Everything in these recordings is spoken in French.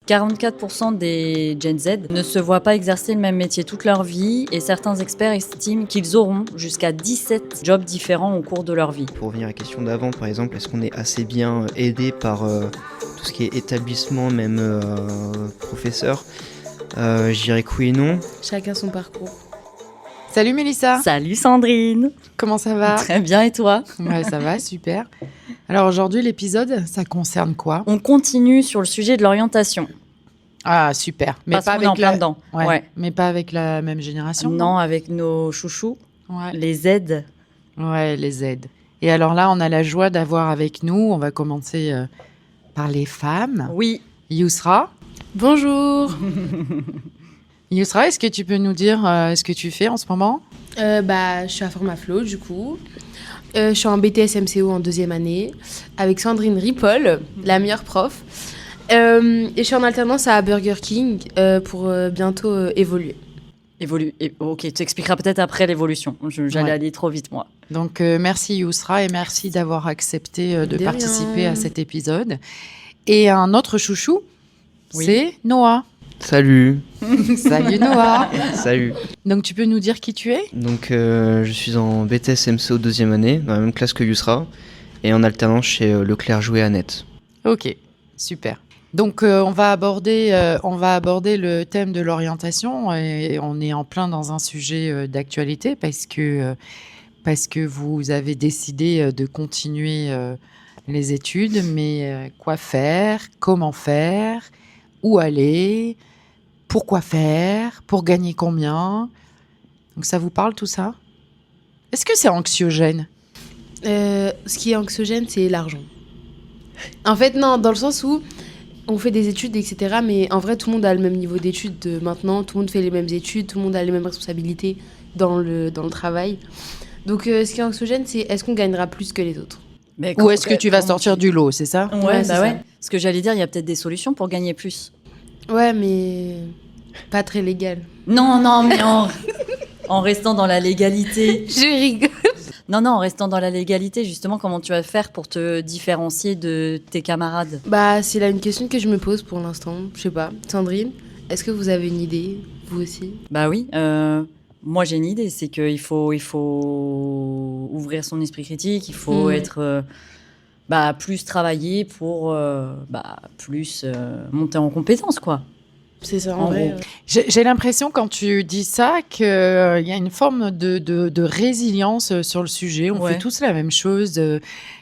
44% des Gen Z ne se voient pas exercer le même métier toute leur vie et certains experts estiment qu'ils auront jusqu'à 17 jobs différents au cours de leur vie. Pour revenir à la question d'avant, par exemple, est-ce qu'on est assez bien aidé par tout ce qui est établissement, même professeur? Je dirais que oui et non. Chacun son parcours. Salut Mélissa. Salut Sandrine. Comment ça va? Très bien, et toi? Ouais, ça va, super. Alors aujourd'hui, l'épisode, ça concerne quoi? On continue sur le sujet de l'orientation. Ah, super. Mais pas avec en plein dedans. Ouais. Mais pas avec la même génération? Non, avec nos chouchous, ouais. Les Z. Ouais, les Z. Et alors là, on a la joie d'avoir avec nous, on va commencer par les femmes. Oui. Yousra. Bonjour. Yousra, est-ce que tu peux nous dire ce que tu fais en ce moment? Je suis à Formaflo, du coup. Je suis en BTS MCO en 2e année, avec Sandrine Ripoll, la meilleure prof. Et je suis en alternance à Burger King pour bientôt évoluer. Ok, tu expliqueras peut-être après l'évolution. J'allais aller trop vite, moi. Donc, merci Yousra et merci d'avoir accepté de participer à cet épisode. Et un autre chouchou, c'est Noah. Salut. Salut Noah. Salut. Donc tu peux nous dire qui tu es? Donc je suis en BTS MCO 2e année, dans la même classe que Yousra, et en alternance chez Leclerc Jouet Annette. Ok, super. Donc on va aborder le thème de l'orientation et on est en plein dans un sujet d'actualité parce que vous avez décidé de continuer les études, mais quoi faire, comment faire, où aller, pourquoi faire, pour gagner combien. Donc ça vous parle tout ça? Est-ce que c'est anxiogène? Ce qui est anxiogène, c'est l'argent. En fait, non, dans le sens où on fait des études, etc. Mais en vrai, tout le monde a le même niveau d'études maintenant. Tout le monde fait les mêmes études, tout le monde a les mêmes responsabilités dans le travail. Donc ce qui est anxiogène, c'est est-ce qu'on gagnera plus que les autres? Ou est-ce que tu vas sortir du lot, c'est ça? Ouais, c'est ça. Ce que j'allais dire, il y a peut-être des solutions pour gagner plus. Ouais, mais pas très légal. Non, mais en restant dans la légalité. Je rigole. Non, en restant dans la légalité, justement, comment tu vas faire pour te différencier de tes camarades? C'est là une question que je me pose pour l'instant. Je sais pas. Sandrine, est-ce que vous avez une idée, vous aussi? Bah oui. Moi, j'ai une idée, c'est qu'il faut ouvrir son esprit critique, il faut être plus travailler pour plus monter en compétences, quoi. C'est ça, en vrai. J'ai l'impression, quand tu dis ça, qu'il y a une forme de résilience sur le sujet. On fait tous la même chose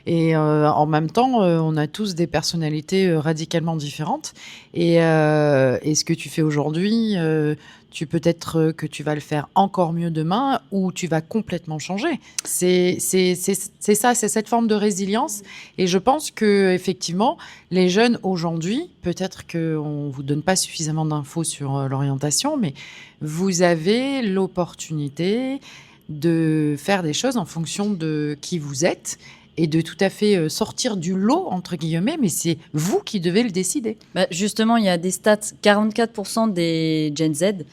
et en même temps, on a tous des personnalités radicalement différentes. Et ce que tu fais aujourd'hui, tu peut-être que tu vas le faire encore mieux demain ou tu vas complètement changer. C'est ça, c'est cette forme de résilience. Et je pense que effectivement, les jeunes aujourd'hui, peut-être qu'on vous donne pas suffisamment d'infos sur l'orientation, mais vous avez l'opportunité de faire des choses en fonction de qui vous êtes et de tout à fait sortir du lot, entre guillemets, mais c'est vous qui devez le décider. Justement, il y a des stats, 44% des Gen Z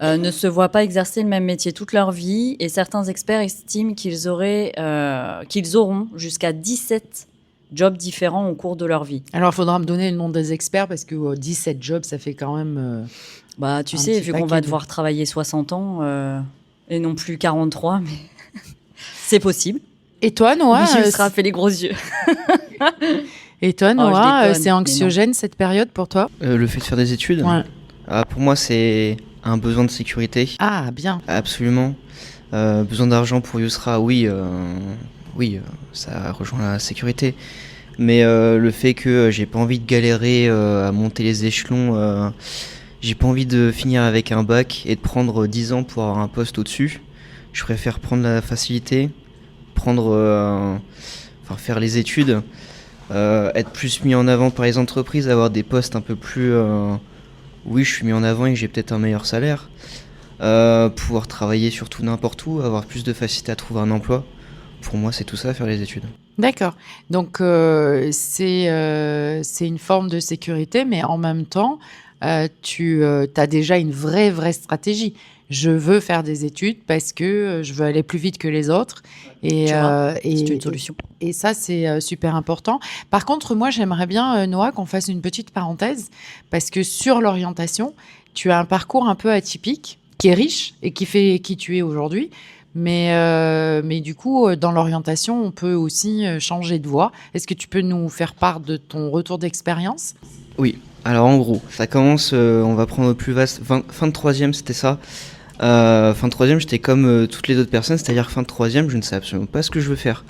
ne se voient pas exercer le même métier toute leur vie et certains experts estiment qu'ils auront jusqu'à 17 jobs différents au cours de leur vie. Alors, il faudra me donner le nom des experts parce que 17 jobs, ça fait quand même... tu sais, vu qu'on va devoir travailler 60 ans et non plus 43, mais c'est possible. Et toi, Noah? Je serai fait les gros yeux. Et toi, Noah, c'est anxiogène cette période pour toi? Le fait de faire des études? Pour moi, c'est un besoin de sécurité. Ah, bien. Absolument. Besoin d'argent pour Yousra, oui, ça rejoint la sécurité. Mais le fait que j'ai pas envie de galérer à monter les échelons, j'ai pas envie de finir avec un bac et de prendre 10 ans pour avoir un poste au-dessus. Je préfère prendre la facilité, faire les études, être plus mis en avant par les entreprises, avoir des postes un peu plus... je suis mis en avant et que j'ai peut-être un meilleur salaire. Pouvoir travailler surtout n'importe où, avoir plus de facilité à trouver un emploi. Pour moi, c'est tout ça, faire les études. D'accord. Donc, c'est une forme de sécurité, mais en même temps, tu as déjà une vraie stratégie. je veux faire des études parce que je veux aller plus vite que les autres. Et, Tu vois, et, c'est une solution. et ça, c'est super important. Par contre, moi, j'aimerais bien, Noah, qu'on fasse une petite parenthèse parce que sur l'orientation, tu as un parcours un peu atypique qui est riche et qui fait qui tu es aujourd'hui. Mais du coup, dans l'orientation, on peut aussi changer de voie. Est-ce que tu peux nous faire part de ton retour d'expérience? Oui, alors en gros, ça commence, on va prendre au plus vaste, fin de troisième, c'était ça. Fin de troisième, j'étais comme toutes les autres personnes, c'est-à-dire fin de troisième, je ne sais absolument pas ce que je veux faire.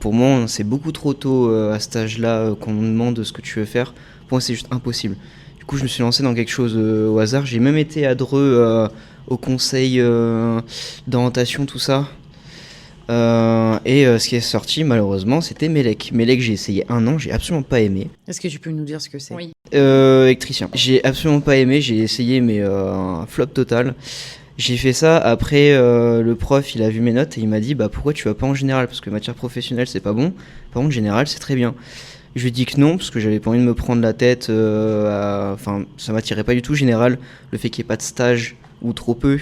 Pour moi, c'est beaucoup trop tôt à cet âge-là qu'on me demande ce que tu veux faire. Pour moi, c'est juste impossible. Du coup, je me suis lancé dans quelque chose au hasard. J'ai même été à Dreux au conseil d'orientation, tout ça. Ce qui est sorti, malheureusement, c'était Melec. Melec, j'ai essayé 1 an, j'ai absolument pas aimé. Est-ce que tu peux nous dire ce que c'est? Oui. Électricien. J'ai absolument pas aimé, j'ai essayé, mais un flop total. J'ai fait ça, après le prof il a vu mes notes et il m'a dit bah pourquoi tu vas pas en général, parce que matière professionnelle c'est pas bon, par contre général c'est très bien. Je lui ai dit que non, parce que j'avais pas envie de me prendre la tête, enfin ça m'attirait pas du tout général, le fait qu'il n'y ait pas de stage ou trop peu,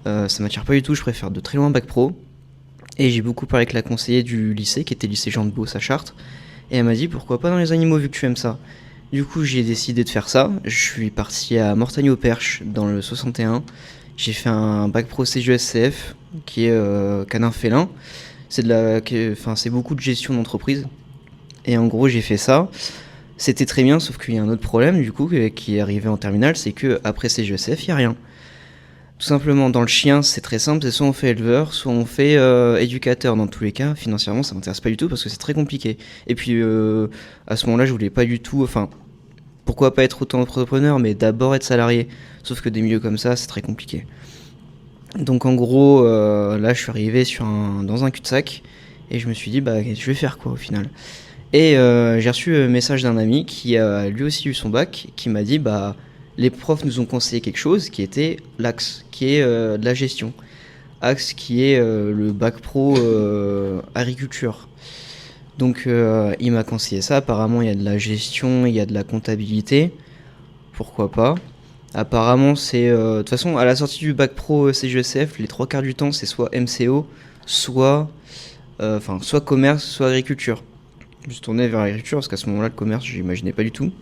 ça m'attire pas du tout, je préfère de très loin bac pro. Et j'ai beaucoup parlé avec la conseillère du lycée, qui était lycée Jean de Beauce à Chartres, et elle m'a dit pourquoi pas dans les animaux vu que tu aimes ça. Du coup j'ai décidé de faire ça, je suis parti à Mortagne-au-Perche dans le 61. J'ai fait un bac pro CGSCF qui est canin félin. C'est beaucoup de gestion d'entreprise. Et en gros, j'ai fait ça. C'était très bien, sauf qu'il y a un autre problème du coup qui est arrivé en terminale, c'est que après CGSCF, il y a rien. Tout simplement, dans le chien, c'est très simple, c'est soit on fait éleveur, soit on fait éducateur. Dans tous les cas, financièrement, ça m'intéresse pas du tout parce que c'est très compliqué. Et puis à ce moment-là, je voulais pas du tout. Enfin, pourquoi pas être auto-entrepreneur, mais d'abord être salarié. Sauf que des milieux comme ça, c'est très compliqué. Donc en gros, là je suis arrivé dans un cul-de-sac et je me suis dit bah je vais faire quoi au final. Et j'ai reçu un message d'un ami qui a lui aussi eu son bac, qui m'a dit bah les profs nous ont conseillé quelque chose qui était l'Axe, qui est de la gestion. Axe qui est le bac pro agriculture. Donc il m'a conseillé ça, apparemment il y a de la gestion, il y a de la comptabilité, pourquoi pas. Apparemment c'est, de toute façon à la sortie du bac pro CGSF, les 3 quarts du temps c'est soit MCO, soit commerce, soit agriculture. Je me suis tourné vers l'agriculture parce qu'à ce moment-là le commerce j'imaginais pas du tout.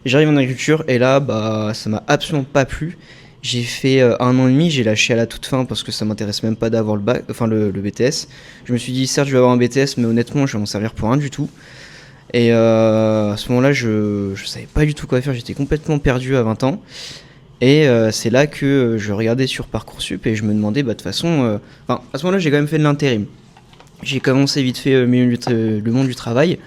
J'arrive en agriculture et là bah ça m'a absolument pas plu. J'ai fait 1 an et demi, j'ai lâché à la toute fin parce que ça m'intéresse même pas d'avoir le BTS. Je me suis dit certes je vais avoir un BTS mais honnêtement je vais m'en servir pour rien du tout. Et à ce moment-là je savais pas du tout quoi faire, j'étais complètement perdu à 20 ans. Et c'est là que je regardais sur Parcoursup et je me demandais bah de toute façon... à ce moment-là j'ai quand même fait de l'intérim. J'ai commencé vite fait le monde du travail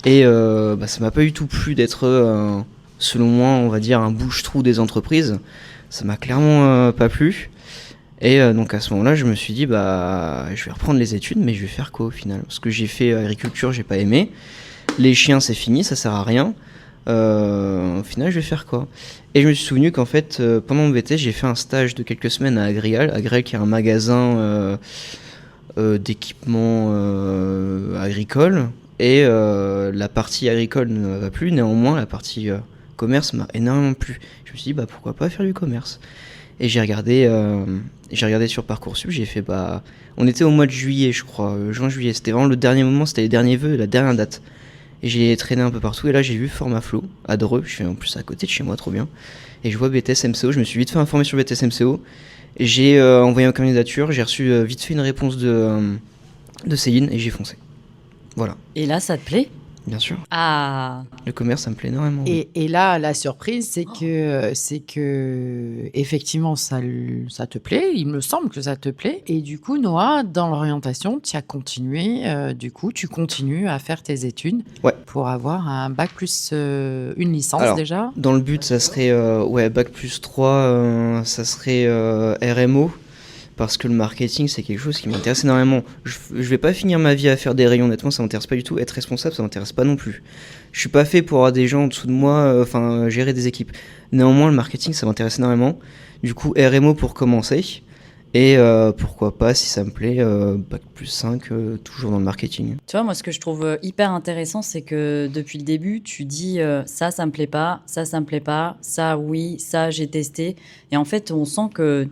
et ça m'a pas du tout plu d'être selon moi on va dire un bouche-trou des entreprises. Ça m'a clairement pas plu. Et donc à ce moment-là, je me suis dit, bah, je vais reprendre les études, mais je vais faire quoi au final? Parce que j'ai fait agriculture, j'ai pas aimé. Les chiens, c'est fini, ça sert à rien. Au final, je vais faire quoi? Et je me suis souvenu qu'en fait, pendant mon BT, j'ai fait un stage de quelques semaines à Agrial. Agrial qui est un magasin d'équipements agricoles. Et la partie agricole ne m'a pas plu, néanmoins, la partie commerce m'a énormément plu. Je me suis dit bah pourquoi pas faire du commerce. Et j'ai regardé sur Parcoursup, j'ai fait bah on était au mois de juillet je crois, juin-juillet, c'était vraiment le dernier moment, c'était les derniers vœux, la dernière date. Et j'ai traîné un peu partout et là j'ai vu Formaflow à Dreux, je suis en plus à côté de chez moi, trop bien. Et je vois BTS MCO, je me suis vite fait informer sur BTS MCO. Et j'ai envoyé ma candidature, j'ai reçu vite fait une réponse de Céline et j'ai foncé. Voilà. Et là, ça te plaît? Bien sûr. Ah. Le commerce, ça me plaît énormément. Et là, la surprise, c'est que effectivement, ça te plaît. Il me semble que ça te plaît. Et du coup, Noah, dans l'orientation, tu as continué. Tu continues à faire tes études pour avoir un bac plus une licence. Alors, déjà. Dans le but, ça serait bac plus 3, ça serait RMO. Parce que le marketing, c'est quelque chose qui m'intéresse énormément. Je vais pas finir ma vie à faire des rayons, honnêtement, ça m'intéresse pas du tout. Être responsable, ça m'intéresse pas non plus. Je suis pas fait pour avoir des gens en dessous de moi, gérer des équipes. Néanmoins, le marketing, ça m'intéresse énormément. Du coup, RMO pour commencer. Et pourquoi pas, si ça me plaît, bac plus 5, toujours dans le marketing. Tu vois, moi, ce que je trouve hyper intéressant, c'est que depuis le début, tu dis ça me plaît pas, ça me plaît pas, ça, oui, ça, j'ai testé. Et en fait, on sent que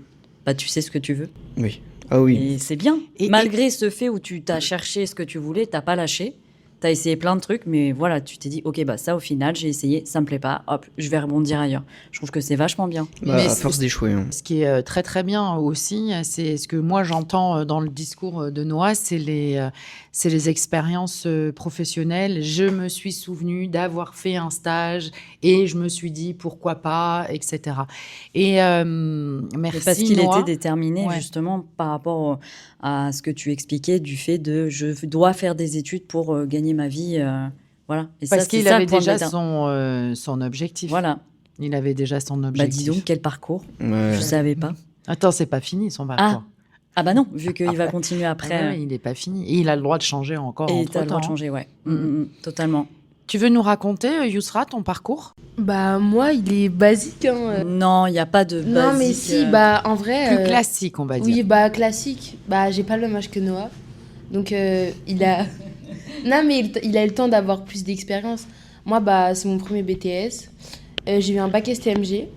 bah, tu sais ce que tu veux. Oui. Ah oui. Et c'est bien. Et- Malgré ce fait où tu t'as cherché ce que tu voulais, t'as pas lâché. T'as essayé plein de trucs, mais voilà, tu t'es dit, ok, bah ça au final, j'ai essayé, ça me plaît pas, hop, je vais rebondir ailleurs. Je trouve que c'est vachement bien. Bah, Mais à force d'échouer. Hein. Ce qui est très très bien aussi, c'est ce que moi j'entends dans le discours de Noah, c'est les expériences professionnelles. Je me suis souvenue d'avoir fait un stage et je me suis dit pourquoi pas, etc. Et merci Et parce qu'il Noah. était déterminé Ouais. justement par rapport à ce que tu expliquais du fait de je dois faire des études pour gagner ma vie. Voilà. Et Parce ça, c'est qu'il ça, avait le point de déjà détermination. son objectif. Voilà. Il avait déjà son Bah objectif. dis donc, quel parcours. Ouais. Je savais pas. Attends, c'est pas fini son parcours. Ah bah non, vu qu'il va Après. continuer après. Ah ouais, il n'est pas fini. Et il a le droit de changer encore Et entre t'as le droit de temps. changer, ouais. Mm. Totalement. Tu veux nous raconter, Yousra, ton parcours? Bah, moi, il est basique. Hein. Non, il n'y a pas de basique. Non, mais si, bah, en vrai. Plus classique, on va dire. Oui, bah, classique. Bah, j'ai pas le même âge que Noah. Donc, il a. Non, mais il a eu le temps d'avoir plus d'expérience. Moi, bah, c'est mon premier BTS. J'ai eu un bac STMG.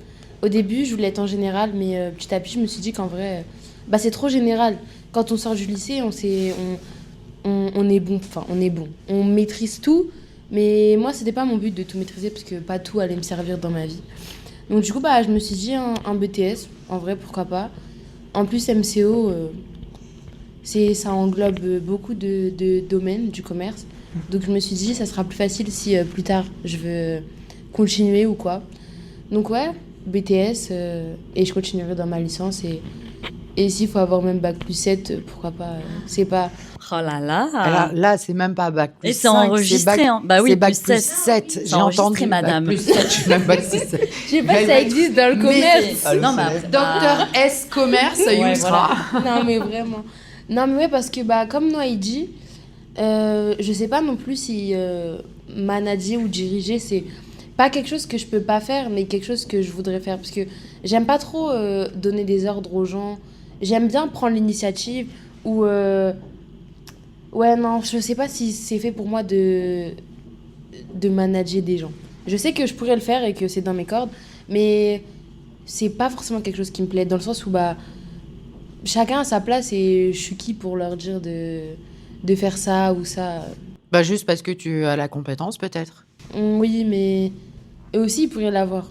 Au début, je voulais être en général, mais petit à petit, je me suis dit qu'en vrai, bah, c'est trop général. Quand on sort du lycée, on est bon. Enfin, on est bon. On maîtrise tout. Mais moi, c'était pas mon but de tout maîtriser parce que pas tout allait me servir dans ma vie. Donc, du coup, bah, je me suis dit un BTS. En vrai, pourquoi pas. En plus, MCO, ça englobe beaucoup de domaines du commerce. Donc, je me suis dit, ça sera plus facile si plus tard je veux continuer ou quoi. Donc, ouais, BTS, et je continuerai dans ma licence. Et s'il faut avoir même bac plus 7, pourquoi pas. C'est pas. Oh là là. Alors là, c'est même pas bac plus Et c'est 5, enregistré, c'est bac, hein. Bah oui, c'est bac plus plus 7. 7. C'est J'ai enregistré, entendu madame. bac plus 7, je suis même pas si c'est- Je sais pas si ça existe dans le commerce. Mais- Non, mais après- Docteur S commerce, Ouais, Yousra. Non, mais vraiment. Non, mais ouais, parce que, bah, comme Noah, il dit, je sais pas non plus si manager ou diriger, c'est pas quelque chose que je peux pas faire, mais quelque chose que je voudrais faire. Parce que j'aime pas trop donner des ordres aux gens. J'aime bien prendre l'initiative ou. Ouais, non, je sais pas si c'est fait pour moi de manager des gens. Je sais que je pourrais le faire et que c'est dans mes cordes, mais c'est pas forcément quelque chose qui me plaît, dans le sens où, bah, chacun a sa place et je suis qui pour leur dire de faire ça ou ça. Bah juste parce que tu as la compétence, peut-être. Oui, mais eux aussi, ils pourraient l'avoir.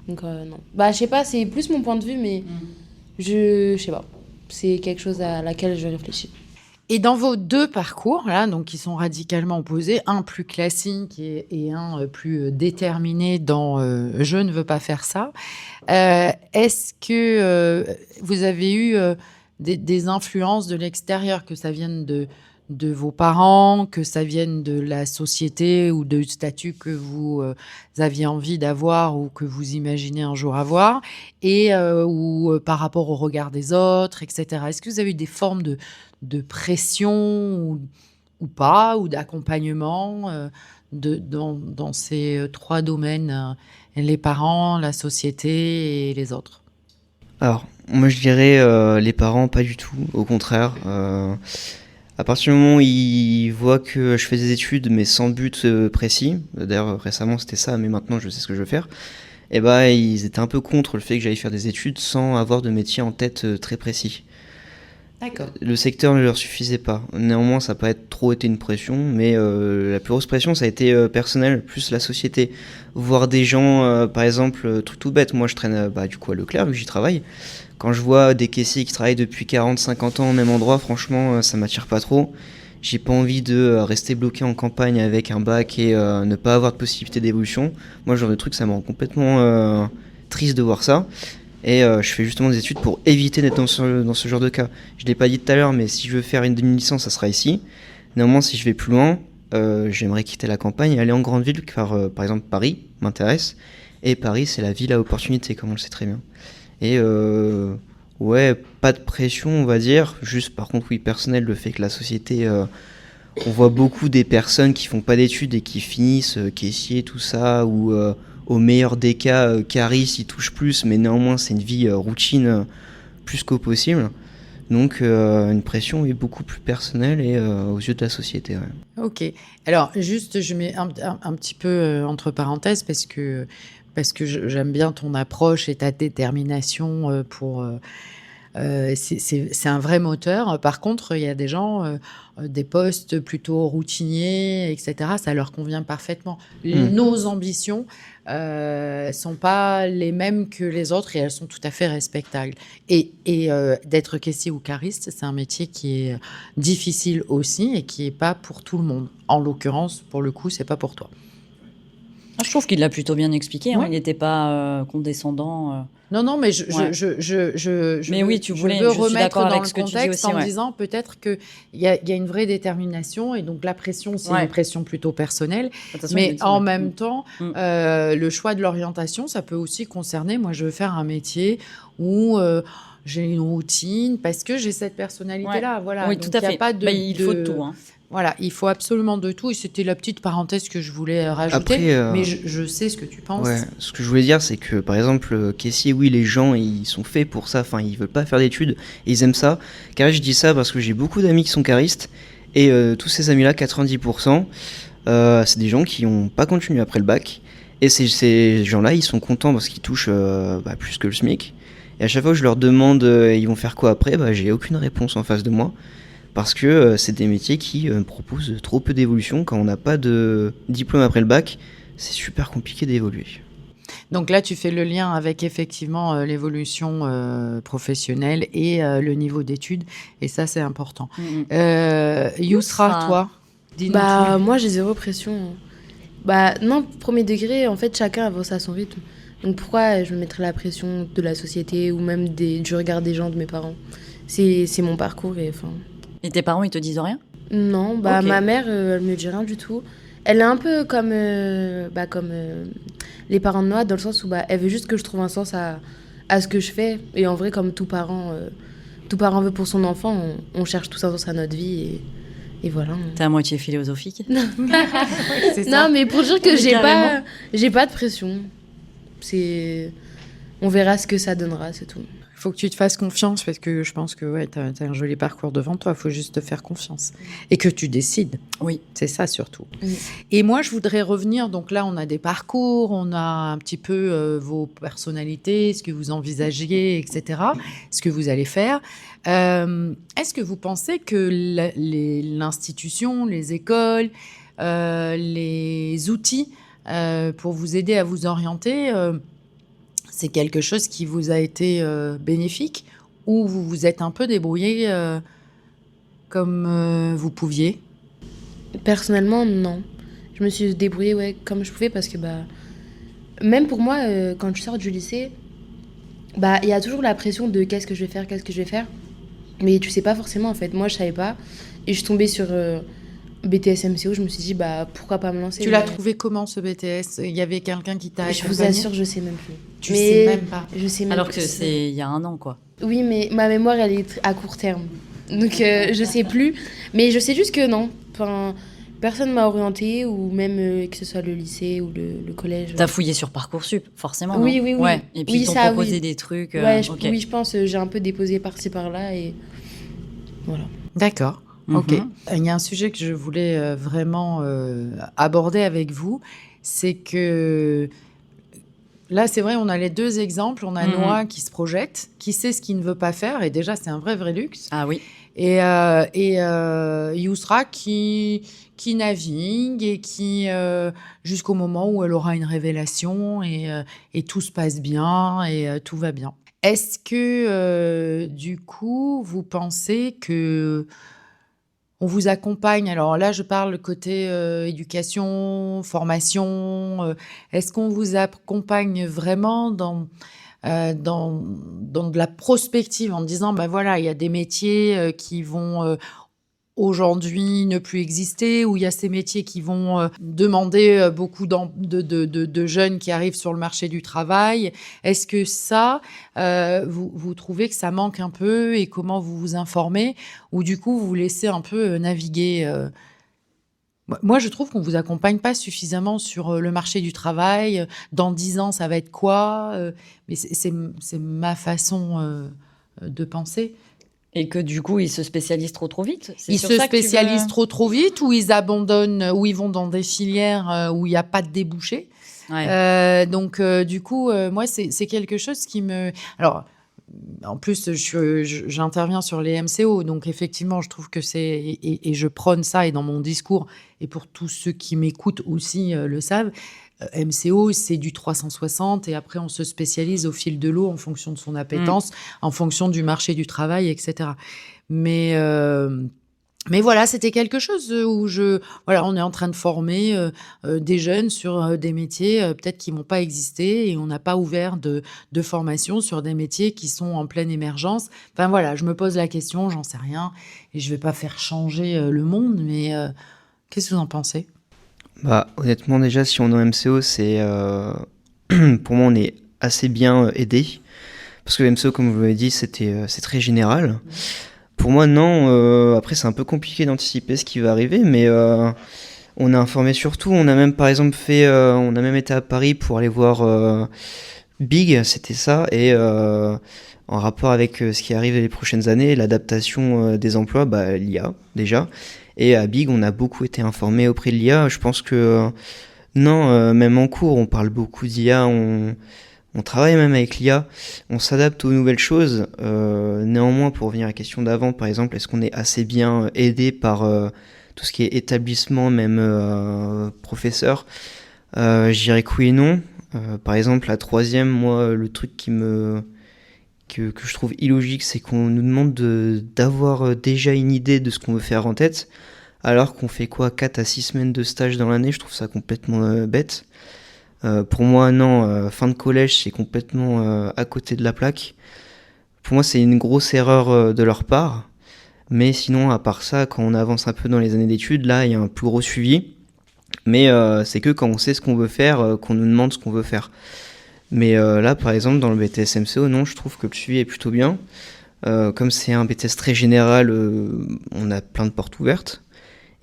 Donc, non. Bah, je sais pas, c'est plus mon point de vue, mais je sais pas. C'est quelque chose à laquelle je réfléchis. Et dans vos deux parcours, là, donc qui sont radicalement opposés, un plus classique et un plus déterminé dans je ne veux pas faire ça, est-ce que vous avez eu des influences de l'extérieur, que ça vienne de vos parents, que ça vienne de la société ou du statut que vous aviez envie d'avoir ou que vous imaginez un jour avoir, et ou par rapport au regard des autres, etc. Est-ce que vous avez eu des formes de pression ou pas, ou d'accompagnement dans ces trois domaines, les parents, la société et les autres? Alors, moi je dirais les parents, pas du tout. Au contraire. À partir du moment où ils voient que je fais des études mais sans but précis, d'ailleurs récemment c'était ça, mais maintenant je sais ce que je veux faire, et bah ils étaient un peu contre le fait que j'aille faire des études sans avoir de métier en tête très précis. D'accord. Le secteur ne leur suffisait pas. Néanmoins, ça n'a pas trop été une pression, mais la plus grosse pression, ça a été personnel, plus la société. Voir des gens, par exemple, truc tout bête, moi je traîne du coup à Leclerc, vu que j'y travaille. Quand je vois des caissiers qui travaillent depuis 40-50 ans au même endroit, franchement, ça m'attire pas trop. J'ai pas envie de rester bloqué en campagne avec un bac et ne pas avoir de possibilité d'évolution. Moi, ce genre de truc, ça me rend complètement triste de voir ça. Et je fais justement des études pour éviter d'être dans ce genre de cas. Je l'ai pas dit tout à l'heure, mais si je veux faire une demi-licence, ça sera ici. Néanmoins, si je vais plus loin, j'aimerais quitter la campagne et aller en grande ville, car par exemple Paris m'intéresse. Et Paris, c'est la ville à opportunité, comme on le sait très bien. Et ouais, pas de pression, on va dire. Juste, par contre, oui, personnel, le fait que la société... on voit beaucoup des personnes qui font pas d'études et qui finissent caissier, tout ça, ou... au meilleur des cas, Caris, il touche plus, mais néanmoins, c'est une vie routine plus qu'au possible. Donc, une pression est beaucoup plus personnelle et aux yeux de la société. Ouais. Ok. Alors, juste, je mets un petit peu entre parenthèses parce que j'aime bien ton approche et ta détermination pour c'est un vrai moteur. Par contre, il y a des gens, des postes plutôt routiniers, etc., ça leur convient parfaitement. Nos ambitions sont pas les mêmes que les autres et elles sont tout à fait respectables. Et d'être caissier ou cariste, c'est un métier qui est difficile aussi et qui est pas pour tout le monde. En l'occurrence, pour le coup, c'est pas pour toi. Je trouve qu'il l'a plutôt bien expliqué. Ouais. Il n'était pas condescendant. Non, mais Mais oui, tu voulais. je veux Je suis remettre d'accord dans avec le ce que tu dis contexte aussi, en disant peut-être qu'il y a une vraie détermination et donc la pression, c'est une pression plutôt personnelle. Mais en même temps, le choix de l'orientation, ça peut aussi concerner. Moi, je veux faire un métier où j'ai une routine parce que j'ai cette personnalité-là. Voilà. Oui, donc, tout à fait. Il faut de tout. Voilà, il faut absolument de tout. Et c'était la petite parenthèse que je voulais rajouter. Après, mais je sais ce que tu penses. Ouais, ce que je voulais dire, c'est que par exemple, caissier, oui, les gens, ils sont faits pour ça. Enfin, ils veulent pas faire d'études et ils aiment ça. Car je dis ça parce que j'ai beaucoup d'amis qui sont caristes et tous ces amis-là, 90%, c'est des gens qui n'ont pas continué après le bac. Et ces gens-là, ils sont contents parce qu'ils touchent plus que le SMIC. Et à chaque fois que je leur demande ils vont faire quoi après, j'ai aucune réponse en face de moi. Parce que c'est des métiers qui proposent trop peu d'évolution. Quand on n'a pas de diplôme après le bac, c'est super compliqué d'évoluer. Donc là, tu fais le lien avec effectivement l'évolution professionnelle et le niveau d'études. Et ça, c'est important. Yousra, toi, dis-nous tout. Moi, j'ai zéro pression. Non, premier degré, en fait, chacun avance à son rythme. Donc pourquoi je me mettrais la pression de la société ou même du regard des gens, de mes parents? C'est mon parcours et enfin... Et tes parents, ils te disent rien? Non, Okay. Ma mère, elle me dit rien du tout. Elle est un peu comme, les parents de Noah, dans le sens où elle veut juste que je trouve un sens à ce que je fais. Et en vrai, comme tout parent veut pour son enfant, on cherche tous un sens à notre vie et voilà. T'es à moitié philosophique. C'est ça. Non, mais pour dire que Carrément. j'ai pas de pression. On verra ce que ça donnera, c'est tout. Il faut que tu te fasses confiance parce que je pense que t'as un joli parcours devant toi. Il faut juste te faire confiance. Et que tu décides. Oui. C'est ça surtout. Oui. Et moi, je voudrais revenir. Donc là, on a des parcours, on a un petit peu vos personnalités, ce que vous envisagez, etc. Ce que vous allez faire. Est-ce que vous pensez que l'institution, les écoles, les outils pour vous aider à vous orienter... c'est quelque chose qui vous a été bénéfique ou vous vous êtes un peu débrouillé comme vous pouviez? Personnellement, non. Je me suis débrouillée comme je pouvais parce que même pour moi, quand je sors du lycée, il y a toujours la pression de qu'est-ce que je vais faire. Mais tu sais pas forcément en fait. Moi, je savais pas. Et je suis tombée sur BTS MCO. Je me suis dit, pourquoi pas me lancer. Tu l'as trouvé comment ce BTS? Il y y avait quelqu'un qui t'a Je accompagné? vous assure, je sais même plus. Tu sais même pas. Je sais même Alors plus. que c'est il y a un an, quoi. Oui, mais ma mémoire, elle est à court terme. Donc, je sais plus. Mais je sais juste que non. Enfin, personne m'a orientée, ou même que ce soit le lycée ou le collège. T'as fouillé sur Parcoursup, forcément. Oui, non? oui. Ouais. Et puis Oui, ils t'ont ça, proposé oui. des trucs. Ok. Ok. Oui, je pense. J'ai un peu déposé par-ci par-là et voilà. D'accord. Mhm. Ok. Il y a un sujet que je voulais vraiment aborder avec vous, c'est que là, c'est vrai, on a les deux exemples. On a Noah qui se projette, qui sait ce qu'il ne veut pas faire, et déjà, c'est un vrai luxe. Ah oui. Et Yousra qui navigue et qui, jusqu'au moment où elle aura une révélation et tout se passe bien et tout va bien. Est-ce que, du coup, vous pensez que on vous accompagne? Alors là, je parle côté éducation, formation. Est-ce qu'on vous accompagne vraiment dans de la prospective en disant, voilà, il y a des métiers qui vont aujourd'hui ne plus exister, ou il y a ces métiers qui vont demander beaucoup de jeunes qui arrivent sur le marché du travail. Est-ce que ça, vous trouvez que ça manque un peu, et comment vous vous informez, ou du coup vous laissez un peu naviguer Moi, je trouve qu'on vous accompagne pas suffisamment sur le marché du travail. Dans 10 ans, ça va être quoi? Mais c'est ma façon de penser. Et que du coup, ils se spécialisent trop vite. C'est Ils sur se ça que tu veux- spécialisent trop vite, ou ils abandonnent, ou ils vont dans des filières où il n'y a pas de débouchés. Ouais. Donc, du coup, moi, c'est quelque chose qui me... Alors, en plus, j'interviens sur les MCO, donc effectivement, je trouve que et je prône ça, et dans mon discours, et pour tous ceux qui m'écoutent aussi le savent, MCO, c'est du 360, et après, on se spécialise au fil de l'eau en fonction de son appétence, en fonction du marché du travail, etc. Mais voilà, c'était quelque chose où on est en train de former des jeunes sur des métiers peut-être qui n'ont pas existé, et on n'a pas ouvert de formation sur des métiers qui sont en pleine émergence. Enfin voilà, je me pose la question, j'en sais rien, et je vais pas faire changer le monde, mais qu'est-ce que vous en pensez ? Bah, honnêtement, déjà, si on est en MCO, c'est pour moi, on est assez bien aidé, parce que le MCO, comme vous l'avez dit, c'est très général. Pour moi, non. Après, c'est un peu compliqué d'anticiper ce qui va arriver, mais on est informé sur tout. On a même, par exemple, on a même été à Paris pour aller voir Big, c'était ça, et en rapport avec ce qui arrive les prochaines années, l'adaptation des emplois, l'IA, déjà. Et à Big, on a beaucoup été informé auprès de l'IA. Je pense que, non, même en cours, on parle beaucoup d'IA, on travaille même avec l'IA, on s'adapte aux nouvelles choses. Néanmoins, pour revenir à la question d'avant, par exemple, est-ce qu'on est assez bien aidé par tout ce qui est établissement, même professeur ? Je dirais que oui et non. Par exemple, la troisième, moi, le truc que je trouve illogique, c'est qu'on nous demande d'avoir déjà une idée de ce qu'on veut faire en tête, alors qu'on fait 4 à 6 semaines de stage dans l'année. Je trouve ça complètement bête. Pour moi, non, fin de collège, c'est complètement à côté de la plaque. Pour moi, c'est une grosse erreur de leur part. Mais sinon, à part ça, quand on avance un peu dans les années d'études, là, il y a un plus gros suivi. Mais c'est que quand on sait ce qu'on veut faire, qu'on nous demande ce qu'on veut faire. Mais là, par exemple, dans le BTS MCO, non, je trouve que le suivi est plutôt bien. Comme c'est un BTS très général, on a plein de portes ouvertes.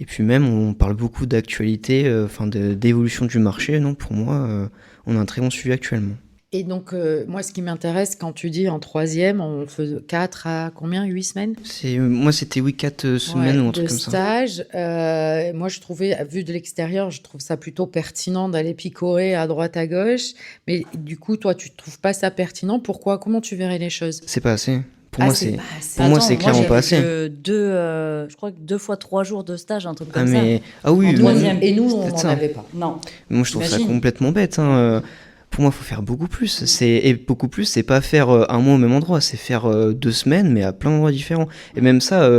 Et puis même, on parle beaucoup d'actualité, d'évolution du marché. Non, pour moi, on a un très bon suivi actuellement. Et donc, moi, ce qui m'intéresse, quand tu dis en troisième, on fait 4 à combien ? 8 semaines ? Moi, c'était 4 semaines ou un truc comme ça. De stage. Moi, je trouvais, vu de l'extérieur, je trouve ça plutôt pertinent d'aller picorer à droite, à gauche. Mais du coup, toi, tu ne trouves pas ça pertinent ? Pourquoi ? Comment tu verrais les choses ? C'est pas assez. Pour moi, c'est Attends, clairement pas assez. Je crois que 2 fois 3 jours de stage, un truc comme ça. Ah oui, Et nous, on n'en avait pas. Non. Moi, je trouve ça complètement bête. Pour moi, il faut faire beaucoup plus. Et beaucoup plus, c'est pas faire un mois au même endroit, c'est faire 2 semaines, mais à plein d'endroits différents. Et même ça,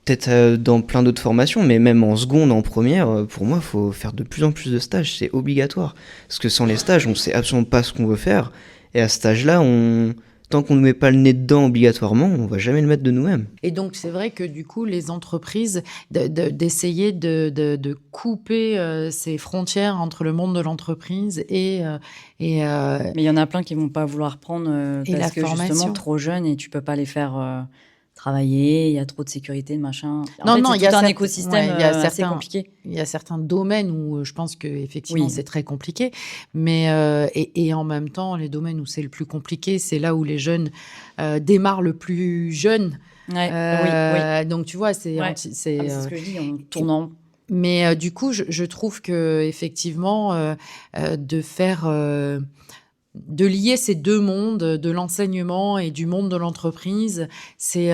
peut-être dans plein d'autres formations, mais même en seconde, en première, pour moi, il faut faire de plus en plus de stages. C'est obligatoire. Parce que sans les stages, on sait absolument pas ce qu'on veut faire. Et à ce stage-là, tant qu'on ne met pas le nez dedans obligatoirement, on va jamais le mettre de nous-mêmes. Et donc, c'est vrai que du coup, les entreprises, d'essayer de couper ces frontières entre le monde de l'entreprise et Mais il y en a plein qui vont pas vouloir prendre parce que justement trop jeunes et tu peux pas les faire travailler, il y a trop de sécurité, de machin. En fait, il y a un écosystème assez compliqué. Il y a certains domaines où je pense qu'effectivement, c'est très compliqué. Mais, et en même temps, les domaines où c'est le plus compliqué, c'est là où les jeunes démarrent le plus jeunes. Oui. Donc, tu vois, c'est ce que je dis, en tournant. Mais du coup, je trouve qu'effectivement, de lier ces deux mondes, de l'enseignement et du monde de l'entreprise, c'est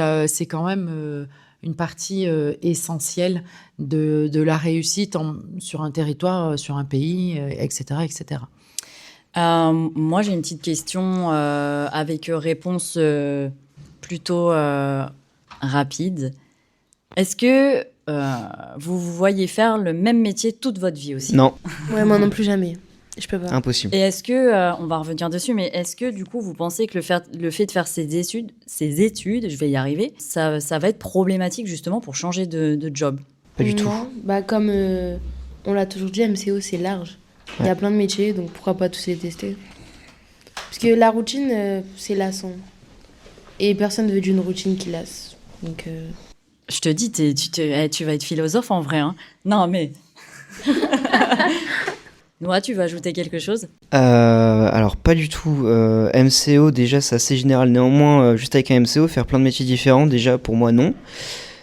quand même une partie essentielle de la réussite sur un territoire, sur un pays, etc., etc. Moi, j'ai une petite question avec réponse plutôt rapide. Est-ce que vous voyez faire le même métier toute votre vie aussi ? Non. Ouais, moi non plus, jamais. Je peux pas. Impossible. Et est-ce que, on va revenir dessus, mais est-ce que du coup vous pensez que le fait de faire ces études, je vais y arriver, ça va être problématique justement pour changer de job ? Pas du tout. Comme on l'a toujours dit, MCO c'est large. Il y a plein de métiers, donc pourquoi pas tous les tester ? Parce que la routine, c'est lassant. Et personne ne veut d'une routine qui lasse. Donc, je te dis, tu vas être philosophe en vrai. Hein. Non mais... Noah, tu veux ajouter quelque chose ? Alors, pas du tout. MCO, déjà, c'est assez général. Néanmoins, juste avec un MCO, faire plein de métiers différents, déjà, pour moi, non.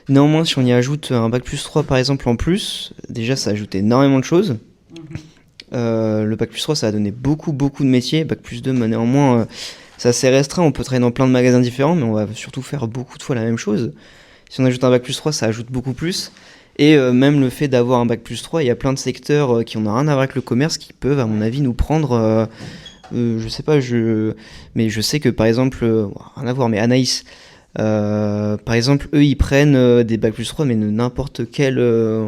Néanmoins, si on y ajoute un Bac+3, par exemple, en plus, déjà, ça ajoute énormément de choses. Le Bac+3, ça a donné beaucoup de métiers. Bac+2, mais néanmoins, c'est assez restreint. On peut travailler dans plein de magasins différents, mais on va surtout faire beaucoup de fois la même chose. Si on ajoute un bac+3, ça ajoute beaucoup plus. Et même le fait d'avoir un bac+3, il y a plein de secteurs qui n'ont rien à voir avec le commerce qui peuvent, à mon avis, nous prendre... je sais pas, mais je sais que par exemple, rien à voir, mais Anaïs, par exemple, eux ils prennent des bac+3, mais n'importe quel.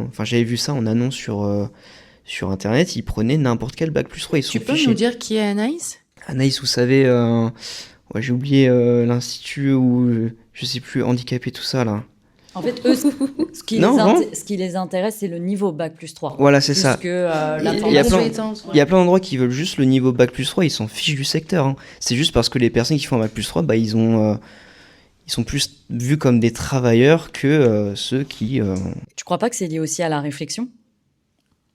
Enfin, j'avais vu ça en annonce sur internet, ils prenaient n'importe quel bac+3. Ils sont Tu peux fichés. nous dire qui est Anaïs ? Anaïs, vous savez, ouais, j'ai oublié l'institut où je sais plus, handicapé, tout ça là. En fait, eux, ce qui les intéresse, c'est le niveau bac+3. Voilà, c'est ça. Il y Il y a plein d'endroits qui veulent juste le niveau bac+3, ils s'en fichent du secteur. Hein. C'est juste parce que les personnes qui font un bac+3, bah, ils sont plus vus comme des travailleurs que ceux qui... Tu crois pas que c'est lié aussi à la réflexion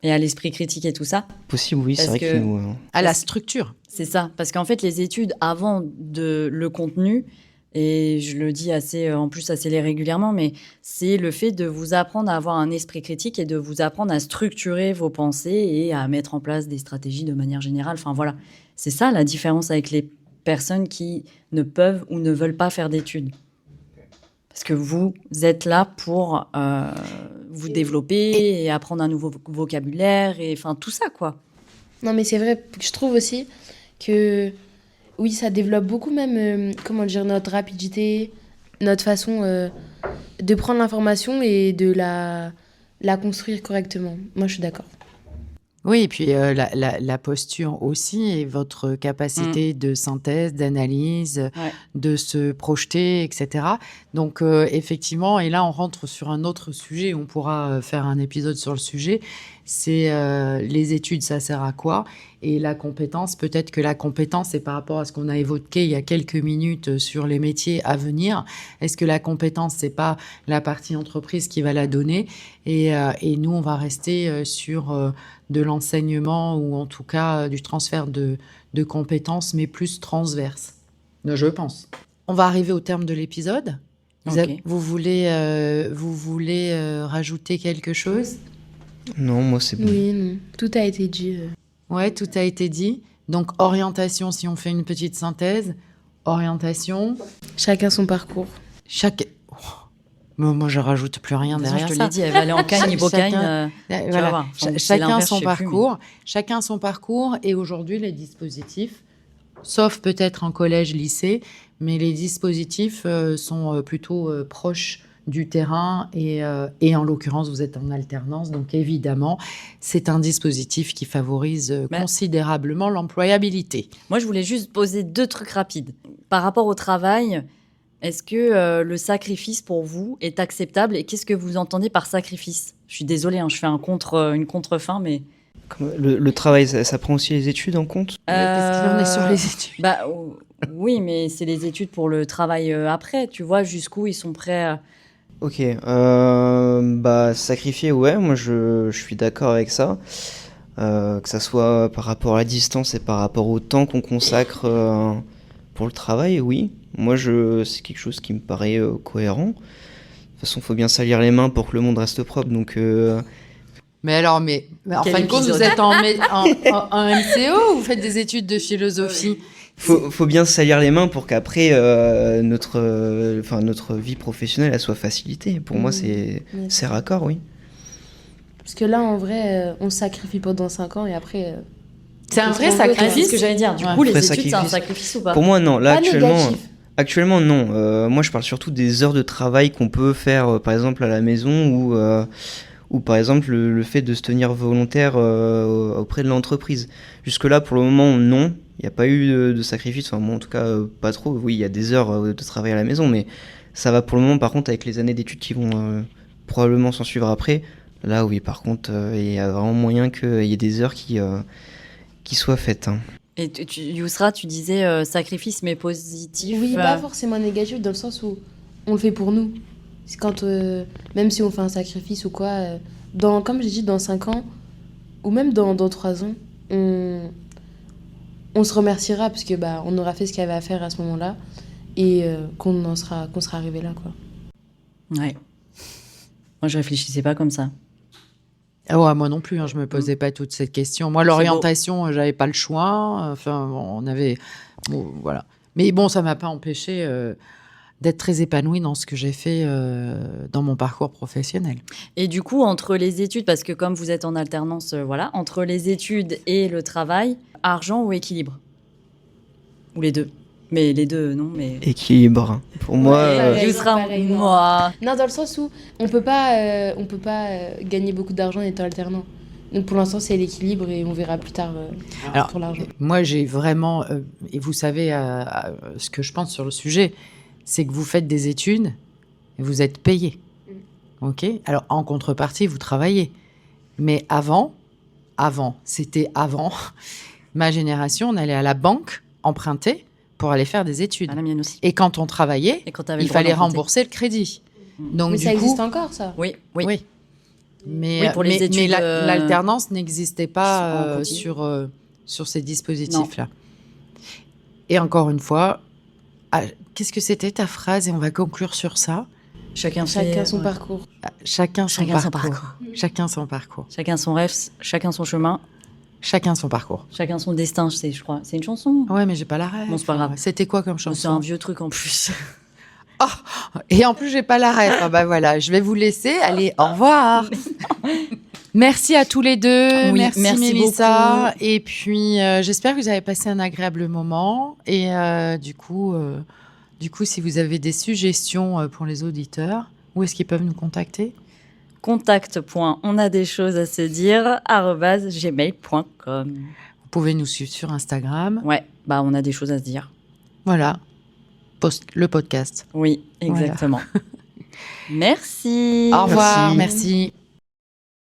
et à l'esprit critique et tout ça ? Possible, oui, c'est Parce vrai que- que nous... À la structure. C'est ça, parce qu'en fait, les études avant le contenu, et je le dis en plus assez régulièrement, mais c'est le fait de vous apprendre à avoir un esprit critique et de vous apprendre à structurer vos pensées et à mettre en place des stratégies de manière générale. Enfin voilà, c'est ça la différence avec les personnes qui ne peuvent ou ne veulent pas faire d'études. Parce que vous êtes là pour vous développer et apprendre un nouveau vocabulaire et enfin tout ça quoi. Non, mais c'est vrai, je trouve aussi que oui, ça développe beaucoup même, comment dire, notre rapidité, notre façon de prendre l'information et de la construire correctement. Moi, je suis d'accord. Oui, et puis la posture aussi et votre capacité de synthèse, d'analyse, de se projeter, etc. Donc effectivement, et là on rentre sur un autre sujet, on pourra faire un épisode sur le sujet, c'est les études, ça sert à quoi ? Et la compétence, peut-être que la compétence, c'est par rapport à ce qu'on a évoqué il y a quelques minutes sur les métiers à venir. Est-ce que la compétence, c'est pas la partie entreprise qui va la donner ? Et nous, on va rester sur de l'enseignement ou en tout cas du transfert de compétences, mais plus transverse, je pense. On va arriver au terme de l'épisode. Vous voulez rajouter quelque chose ? Non, moi c'est bon. Oui, non. Tout a été dit. Ouais, tout a été dit. Donc, orientation, si on fait une petite synthèse. Orientation. Chacun son parcours. Moi, je rajoute plus rien derrière ça. Je te l'ai dit, elle va aller en Cagne, Ibocagne. Voilà. Chacun son parcours. Chacun son parcours. Et aujourd'hui, les dispositifs, sauf peut-être en collège, lycée, mais les dispositifs sont plutôt proches du terrain et en l'occurrence, vous êtes en alternance. Donc, évidemment, c'est un dispositif qui favorise considérablement l'employabilité. Moi, je voulais juste poser 2 trucs rapides. Par rapport au travail, est-ce que le sacrifice pour vous est acceptable et qu'est-ce que vous entendez par sacrifice ? Je suis désolée, hein, je fais une contre-fin, mais... Le travail, ça prend aussi les études en compte ? Qu'est-ce qu'il en est sur les études ? Oui, mais c'est les études pour le travail après. Tu vois, jusqu'où ils sont prêts à... Ok, sacrifier, ouais, moi je suis d'accord avec ça. Que ça soit par rapport à la distance et par rapport au temps qu'on consacre pour le travail, oui. Moi, c'est quelque chose qui me paraît cohérent. De toute façon, il faut bien salir les mains pour que le monde reste propre, donc... Mais en fin de compte, vous êtes en MCO ou vous faites des études de philosophie ? Faut bien se salir les mains pour qu'après notre vie professionnelle elle soit facilitée. Pour moi, c'est raccord, oui. Parce que là, en vrai, on se sacrifie pendant 5 ans et après... c'est un vrai sacrifice. C'est ce que j'allais dire. Du coup, les études, c'est un sacrifice ou pas ? Pour moi, non. Là, Pas actuellement, non. Moi, je parle surtout des heures de travail qu'on peut faire, par exemple, à la maison ou par exemple, le fait de se tenir volontaire auprès de l'entreprise. Jusque-là, pour le moment, non. Il n'y a pas eu de sacrifice, enfin moi en tout cas pas trop. Oui, il y a des heures de travail à la maison, mais ça va pour le moment. Par contre, avec les années d'études qui vont probablement s'en suivre après, là oui, par contre, il y a vraiment moyen qu'il y ait des heures qui soient faites. Hein. Et Yousra, tu disais sacrifice mais positif. Oui, pas forcément négatif dans le sens où on le fait pour nous. C'est quand, même si on fait un sacrifice ou quoi, comme j'ai dit, dans 5 ans, ou même dans 3 ans, on se remerciera parce que on aura fait ce qu'il y avait à faire à ce moment-là et qu'on sera arrivé là, quoi. Ouais. Moi, je réfléchissais pas comme ça. Ah ouais, moi non plus, je me posais pas toute cette question. Moi, l'orientation, j'avais pas le choix. Enfin, on avait... Bon, voilà. Mais bon, ça m'a pas empêché d'être très épanouie dans ce que j'ai fait dans mon parcours professionnel. Et du coup, entre les études, parce que comme vous êtes en alternance, entre les études et le travail, argent ou équilibre? Ou les deux? Mais les deux, non, mais... Équilibre. Pour moi, pareil. Yusra, pareil, moi... Non, dans le sens où on peut pas gagner beaucoup d'argent en étant alternant. Donc pour l'instant, c'est l'équilibre et on verra plus tard Alors, pour l'argent. moi, j'ai vraiment... et vous savez ce que je pense sur le sujet, c'est que vous faites des études et vous êtes payé. OK ? Alors, en contrepartie, vous travaillez. Mais avant, ma génération, on allait à la banque emprunter pour aller faire des études. Ah, la mienne aussi. Et quand on travaillait, Et quand t'avais il le droit fallait d'emprunter. rembourser le crédit. Donc, Mais du ça coup, existe encore, ça. Oui, oui. oui. Mais, Oui, pour les études, l'alternance n'existait en pas continu. sur ces dispositifs-là. Et encore une fois, qu'est-ce que c'était ta phrase? Et on va conclure sur ça. Chacun Son ouais. parcours. Chacun son Chacun son parcours. parcours. Chacun son parcours. Chacun son rêve, chacun son chemin, Chacun son parcours. chacun son destin, je crois. C'est une chanson? Ouais, mais j'ai pas la rêve. Bon, c'est pas grave. C'était quoi comme C'est un chanson? vieux truc en plus. Et en plus, j'ai pas la rêve. Ah bah voilà, je vais vous laisser. Allez, au revoir. Merci à tous les deux. Oui, merci Mélissa. Et puis, j'espère que vous avez passé un agréable moment. Et du coup, si vous avez des suggestions pour les auditeurs, où est-ce qu'ils peuvent nous contacter? contact.onadeschosesasedire@gmail.com. Vous pouvez nous suivre sur Instagram. Ouais, bah on a des choses à se dire. Voilà, le podcast. Oui, exactement. Merci. Au revoir, Merci. merci.